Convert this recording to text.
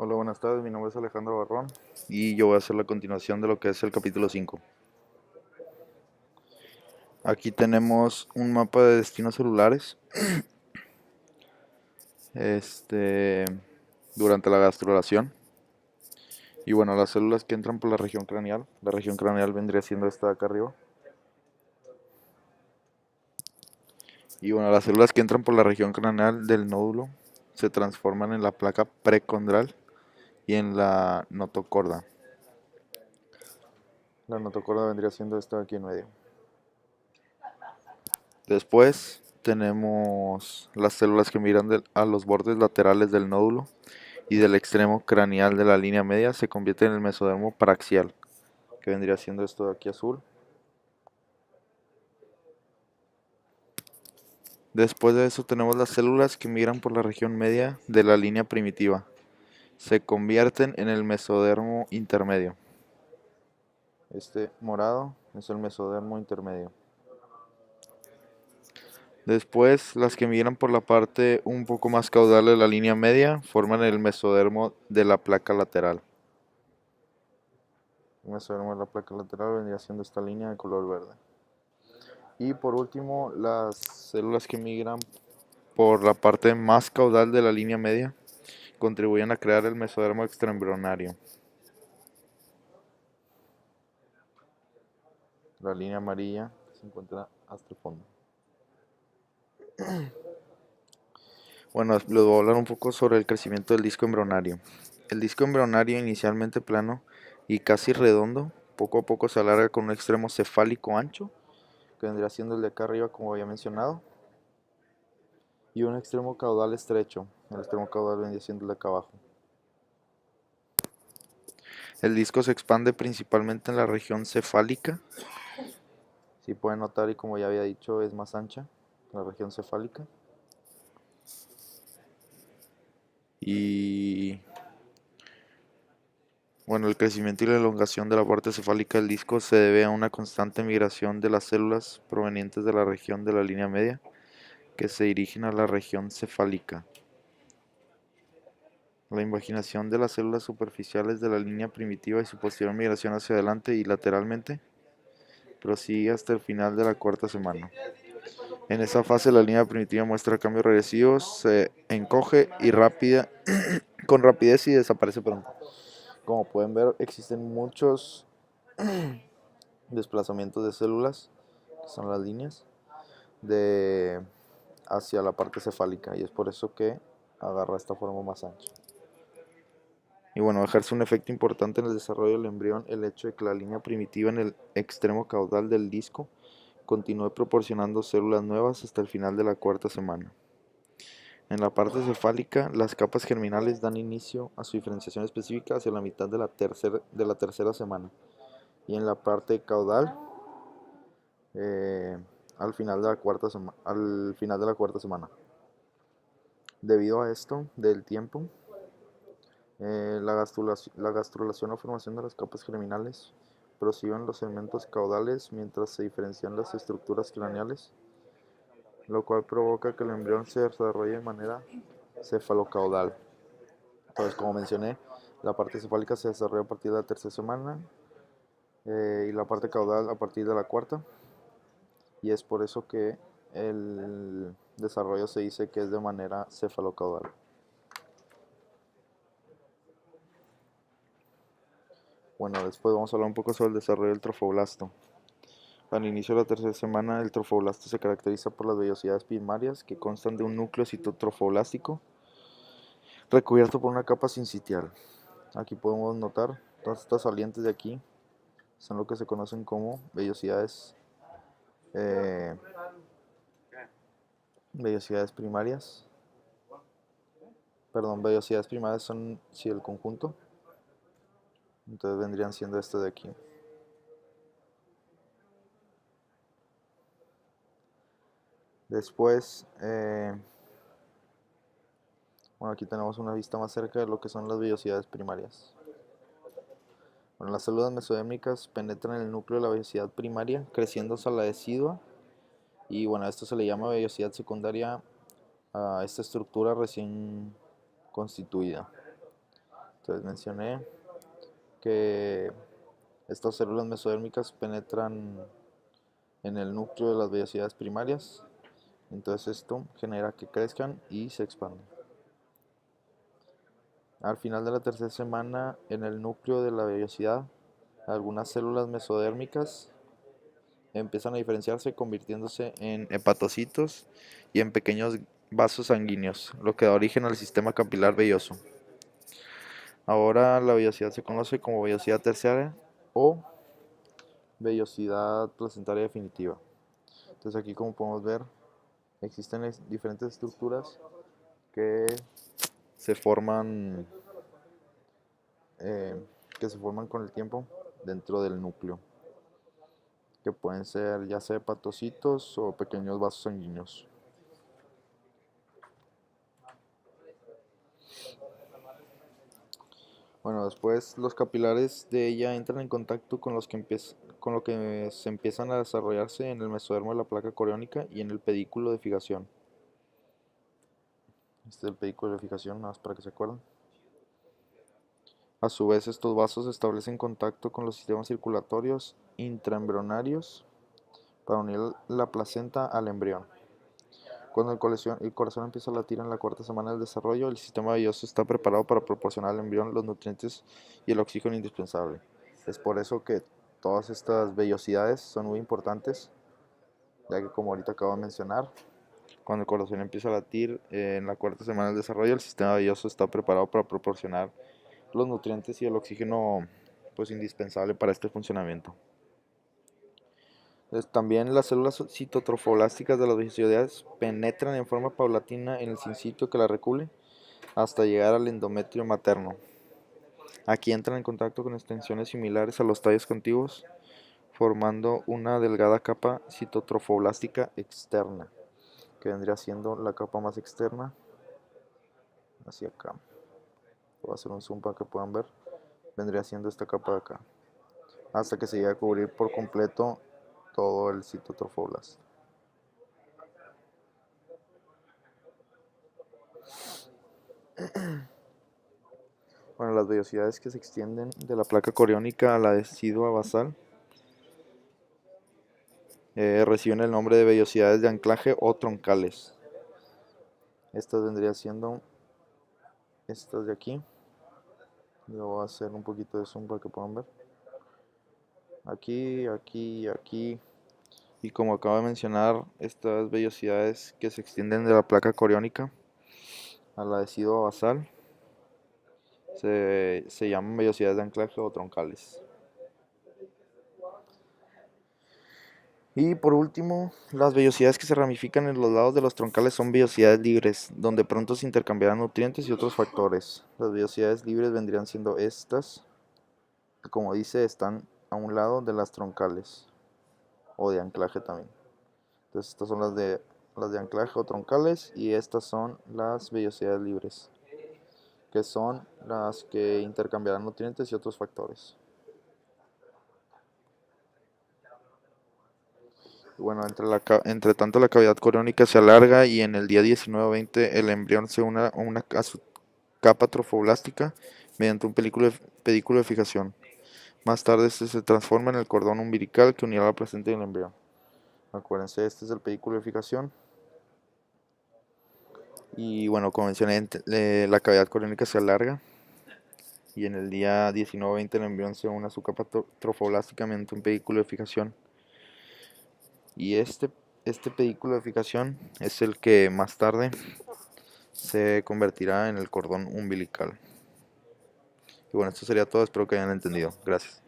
Hola, buenas tardes. Mi nombre es Alejandro Barrón y yo voy a hacer la continuación de lo que es el capítulo 5. Aquí tenemos un mapa de destinos celulares este, durante la gastrulación. Y bueno, las células que entran por la región craneal vendría siendo esta de acá arriba. Y bueno, las células que entran por la región craneal del nódulo se transforman en la placa precondral y en la notocorda. La notocorda vendría siendo esta de aquí en medio. Después tenemos las células que miran a los bordes laterales del nódulo y del extremo craneal de la línea media se convierte en el mesodermo paraxial, que vendría siendo esto de aquí azul. Después de eso tenemos las células que migran por la región media de la línea primitiva. Se convierten en el mesodermo intermedio. Este morado es el mesodermo intermedio. Después, las que migran por la parte un poco más caudal de la línea media forman el mesodermo de la placa lateral. El mesodermo de la placa lateral vendría siendo esta línea de color verde. Y por último, las células que migran por la parte más caudal de la línea media contribuyen a crear el mesodermo extraembrionario. La línea amarilla se encuentra hasta el fondo. Bueno, les voy a hablar un poco sobre el crecimiento del disco embrionario. El disco embrionario, inicialmente plano y casi redondo, poco a poco se alarga con un extremo cefálico ancho, que vendría siendo el de acá arriba como había mencionado, y un extremo caudal estrecho. El extremo caudal vendría siendo el de acá abajo. El disco se expande principalmente en la región cefálica. Si pueden notar, y como ya había dicho, es más ancha la región cefálica. Y bueno, el crecimiento y la elongación de la parte cefálica del disco se debe a una constante migración de las células provenientes de la región de la línea media que se dirigen a la región cefálica. La invaginación de las células superficiales de la línea primitiva y su posterior migración hacia adelante y lateralmente prosigue hasta el final de la cuarta semana. En esa fase la línea primitiva muestra cambios regresivos, se encoge y con rapidez y desaparece pronto. Como pueden ver, existen muchos desplazamientos de células, que son las líneas, de hacia la parte cefálica y es por eso que agarra esta forma más ancha. Y bueno, ejerce un efecto importante en el desarrollo del embrión el hecho de que la línea primitiva en el extremo caudal del disco continúe proporcionando células nuevas hasta el final de la cuarta semana. En la parte cefálica, las capas germinales dan inicio a su diferenciación específica hacia la mitad de la tercera semana. Y en la parte caudal, eh, al final de la cuarta semana. Debido a esto del tiempo, la gastrulación o formación de las capas germinales prosigue los segmentos caudales mientras se diferencian las estructuras craneales, lo cual provoca que el embrión se desarrolle de manera cefalocaudal. Entonces, como mencioné, la parte cefálica se desarrolla a partir de la tercera semana y la parte caudal a partir de la cuarta. Y es por eso que el desarrollo se dice que es de manera cefalocaudal. Bueno, después vamos a hablar un poco sobre el desarrollo del trofoblasto. Al inicio de la tercera semana, el trofoblasto se caracteriza por las vellosidades primarias que constan de un núcleo citotrofoblástico recubierto por una capa sincitial. Aquí podemos notar todas estas salientes de aquí son lo que se conocen como eh, vellosidades primarias. Perdón, vellosidades primarias son si el conjunto. Entonces vendrían siendo este de aquí. Después, bueno, aquí tenemos una vista más cerca de lo que son las vellosidades primarias. Bueno, las células mesodérmicas penetran en el núcleo de la vellosidad primaria, creciendo hasta la decidua. Y bueno, a esto se le llama vellosidad secundaria a esta estructura recién constituida. Entonces mencioné que estas células mesodérmicas penetran en el núcleo de las vellosidades primarias. Entonces esto genera que crezcan y se expandan. Al final de la tercera semana, en el núcleo de la vellosidad, algunas células mesodérmicas empiezan a diferenciarse convirtiéndose en hepatocitos y en pequeños vasos sanguíneos, lo que da origen al sistema capilar velloso. Ahora la vellosidad se conoce como vellosidad terciaria o vellosidad placentaria definitiva. Entonces aquí, como podemos ver, existen diferentes estructuras que se forman eh, con el tiempo dentro del núcleo, que pueden ser ya sea hepatocitos o pequeños vasos sanguíneos. Bueno, después los capilares de ella entran en contacto con lo que se empiezan a desarrollarse en el mesodermo de la placa coriónica y en el pedículo de fijación. Este es el pedículo de fijación, nada más para que se acuerden. A su vez, estos vasos establecen contacto con los sistemas circulatorios intraembrionarios para unir la placenta al embrión. Cuando el corazón empieza a latir en la cuarta semana del desarrollo, el sistema velloso está preparado para proporcionar al embrión los nutrientes y el oxígeno indispensable. Es por eso que todas estas vellosidades son muy importantes, ya que como ahorita acabo de mencionar, cuando el corazón empieza a latir en la cuarta semana del desarrollo, el sistema velloso está preparado para proporcionar los nutrientes y el oxígeno pues indispensable para este funcionamiento. También las células citotrofoblásticas de las vellosidades penetran en forma paulatina en el sincitio que la recubre hasta llegar al endometrio materno. Aquí entran en contacto con extensiones similares a los tallos contiguos, formando una delgada capa citotrofoblástica externa, que vendría siendo la capa más externa, hacia acá. Voy a hacer un zoom para que puedan ver. Vendría siendo esta capa de acá, hasta que se llegue a cubrir por completo todo el citotrofoblasto. Bueno, las vellosidades que se extienden de la placa coriónica a la decidua basal reciben el nombre de vellosidades de anclaje o troncales. Estas vendrían siendo estas de aquí. Yo voy a hacer un poquito de zoom para que puedan ver. Aquí, aquí, aquí. Y como acabo de mencionar, estas vellosidades que se extienden de la placa coriónica a la decidua basal se llaman vellosidades de anclaje o troncales. Y por último, las vellosidades que se ramifican en los lados de los troncales son vellosidades libres, donde pronto se intercambiarán nutrientes y otros factores. Las vellosidades libres vendrían siendo estas, que como dice, están a un lado de las troncales, o de anclaje también. Entonces estas son las de anclaje o troncales, y estas son las vellosidades libres, que son las que intercambiarán nutrientes y otros factores. Bueno, entre tanto la cavidad coriónica se alarga y en el día 19 o 20 el embrión se une a su capa trofoblástica mediante un pedículo de fijación. Más tarde este se transforma en el cordón umbilical que unirá la placenta y el embrión. Acuérdense, este es el pedículo de fijación. Y bueno, como mencioné, la cavidad coriónica se alarga y en el día 19 o 20 el embrión se une a su capa trofoblástica mediante un pedículo de fijación. Y este pedículo de fijación es el que más tarde se convertirá en el cordón umbilical. Y bueno, esto sería todo, espero que hayan entendido. Gracias.